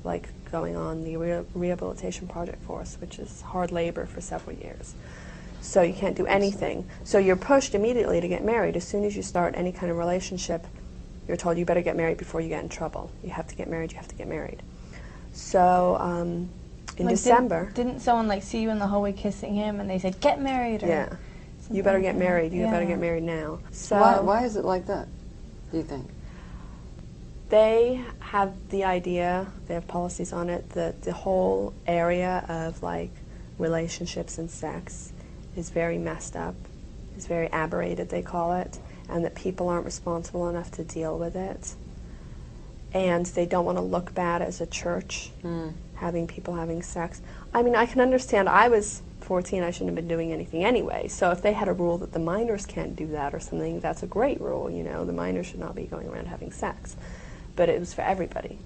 like going on the rehabilitation project for us, which is hard labor for several years. So you can't do anything. So you're pushed immediately to get married. As soon as you start any kind of relationship, you're told you better get married before you get in trouble. You have to get married, you have to get married. So in December... Didn't someone like see you in the hallway kissing him and they said, get married? Or yeah. You better get married. You better get married now. So why is it like that, do you think? They have the idea, they have policies on it, that the whole area of like relationships and sex is very messed up, is very aberrated, they call it, and that people aren't responsible enough to deal with it. And they don't want to look bad as a church, having people having sex. I mean, I can understand. I was 14, I shouldn't have been doing anything anyway. So if they had a rule that the minors can't do that or something, that's a great rule, you know. The minors should not be going around having sex. But it was for everybody.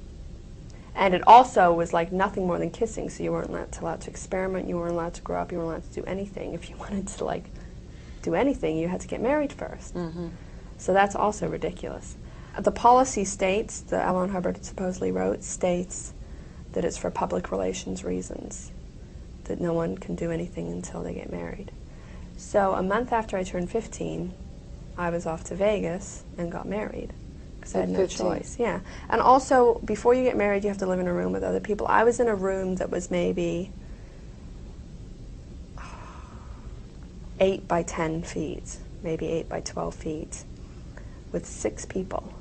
And it also was like nothing more than kissing, so you weren't allowed to experiment, you weren't allowed to grow up, you weren't allowed to do anything. If you wanted to like do anything, you had to get married first. So that's also ridiculous. The policy states, that L. Ron Hubbard supposedly wrote, states that it's for public relations reasons, that no one can do anything until they get married. So a month after I turned 15, I was off to Vegas and got married. Because I had no choice, yeah. And also, before you get married, you have to live in a room with other people. I was in a room that was maybe 8 by 10 feet, maybe 8 by 12 feet, with 6 people.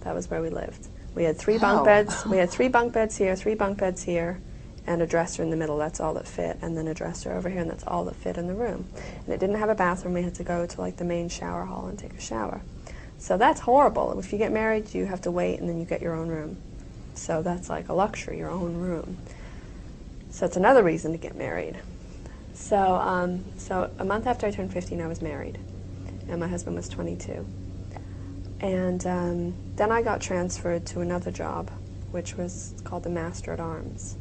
That was where we lived. We had 3 bunk beds. We had 3 bunk beds here, 3 bunk beds here, and a dresser in the middle. That's all that fit, and then a dresser over here, and that's all that fit in the room. And it didn't have a bathroom. We had to go to like the main shower hall and take a shower. So that's horrible. If you get married, you have to wait, and then you get your own room. So that's like a luxury, your own room. So it's another reason to get married. So, so a month after I turned 15, I was married, and my husband was 22. And then I got transferred to another job, which was called the Master at Arms.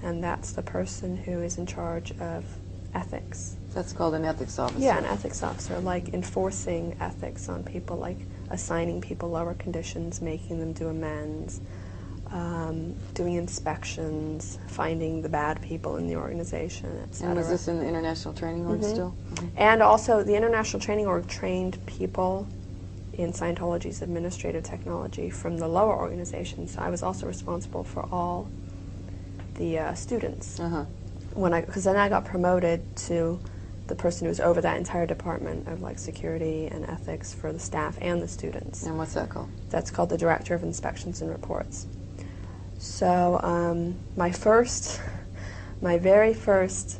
And that's the person who is in charge of ethics. That's called an ethics officer. Yeah, an ethics officer, like enforcing ethics on people, like assigning people lower conditions, making them do amends, doing inspections, finding the bad people in the organization, etc. And was this in the International Training Org still? And also, the International Training Org trained people in Scientology's administrative technology from the lower organizations. So I was also responsible for all the students. Because then I got promoted to the person who was over that entire department of like security and ethics for the staff and the students. And what's that called? That's called the Director of Inspections and Reports. So my very first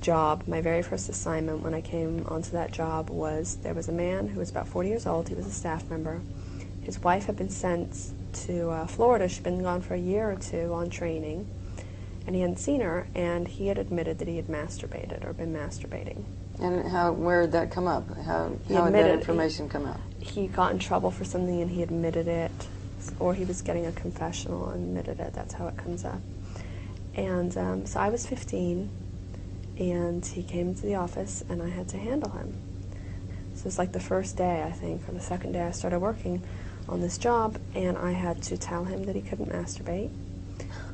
job, my very first assignment when I came onto that job was, there was a man who was about 40 years old. He was a staff member. His wife had been sent to Florida. She'd been gone for a year or 2 on training, and he hadn't seen her, and he had admitted that he had masturbated or been masturbating. And where did that come up? How did that information come out? He got in trouble for something and he admitted it, or he was getting a confessional and admitted it. That's how it comes up. And so I was 15, and he came to the office, and I had to handle him. So it was like the first day, I think, or the second day I started working on this job, and I had to tell him that he couldn't masturbate.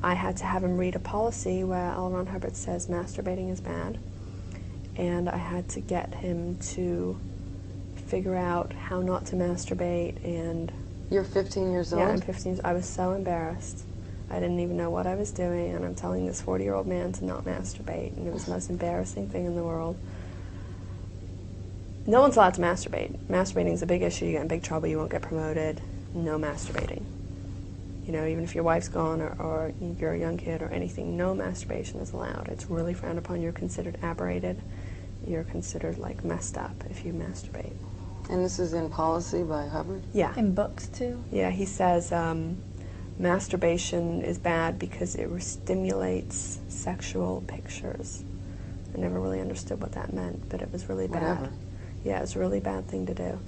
I had to have him read a policy where L. Ron Hubbard says masturbating is bad, and I had to get him to figure out how not to masturbate. And you're 15 years old? Yeah, I'm 15. I was so embarrassed. I didn't even know what I was doing, and I'm telling this 40-year-old man to not masturbate, and it was the most embarrassing thing in the world. No one's allowed to masturbate. Masturbating is a big issue. You get in big trouble. You won't get promoted. No masturbating. You know, even if your wife's gone or you're a young kid or anything, no masturbation is allowed. It's really frowned upon. You're considered aberrated. You're considered like messed up if you masturbate. And this is in policy by Hubbard? Yeah. In books too? Yeah, he says masturbation is bad because it stimulates sexual pictures. I never really understood what that meant, but it was really bad. Whatever. Yeah, it was a really bad thing to do.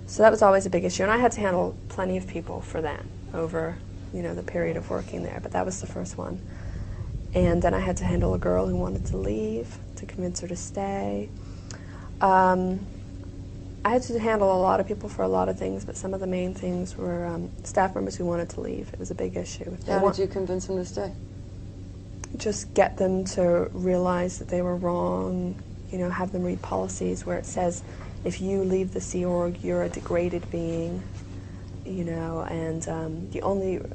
So that was always a big issue, and I had to handle plenty of people for that over, you know, the period of working there, but that was the first one. And then I had to handle a girl who wanted to leave, to convince her to stay. I had to handle a lot of people for a lot of things, but some of the main things were staff members who wanted to leave. It was a big issue. If they How did you convince them to stay? just get them to realize that they were wrong, you know, have them read policies where it says if you leave the Sea Org, you're a degraded being, you know, and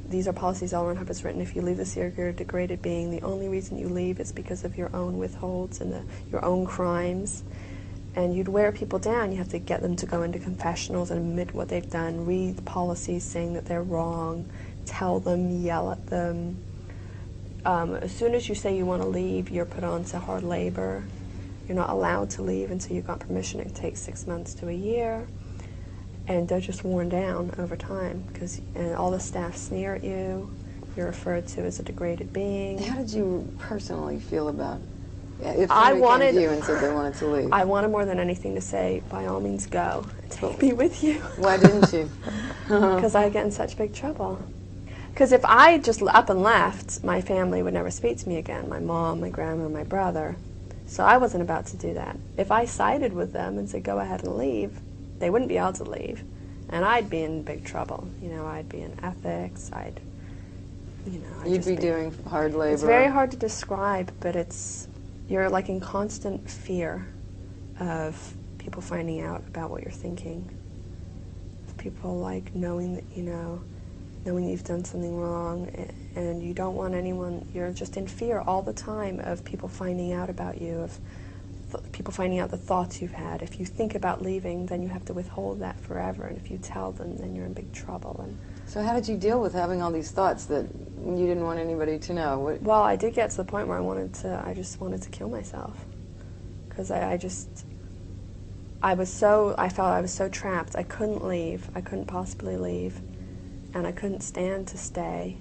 these are policies all around how it's written. If you leave the Sea Org, you're a degraded being. The only reason you leave is because of your own withholds and your own crimes. And you'd wear people down. You have to get them to go into confessionals and admit what they've done, read policies saying that they're wrong, tell them, yell at them. As soon as you say you want to leave, you're put on to hard labor. You're not allowed to leave until you've got permission. It takes 6 months to a year. And they're just worn down over time because all the staff sneer at you. You're referred to as a degraded being. How did you personally feel about it? If I somebody wanted, came to you and said they wanted to leave. I wanted more than anything to say, by all means go, take me with you. Why didn't you? Because I get in such big trouble. Because if I just up and left, my family would never speak to me again. My mom, my grandma, my brother. So I wasn't about to do that. If I sided with them and said, go ahead and leave, they wouldn't be able to leave. And I'd be in big trouble. You know, I'd be in ethics, You'd be doing hard labor. It's very hard to describe, but you're like in constant fear of people finding out about what you're thinking. Of people like knowing that, knowing you've done something wrong, and you don't want anyone, you're just in fear all the time of people finding out about you, of people finding out the thoughts you've had. If you think about leaving, then you have to withhold that forever, and if you tell them, then you're in big trouble. And so how did you deal with having all these thoughts that you didn't want anybody to know? Well, I did get to the point where I just wanted to kill myself, because I felt I was so trapped. I couldn't leave. I couldn't possibly leave, and I couldn't stand to stay.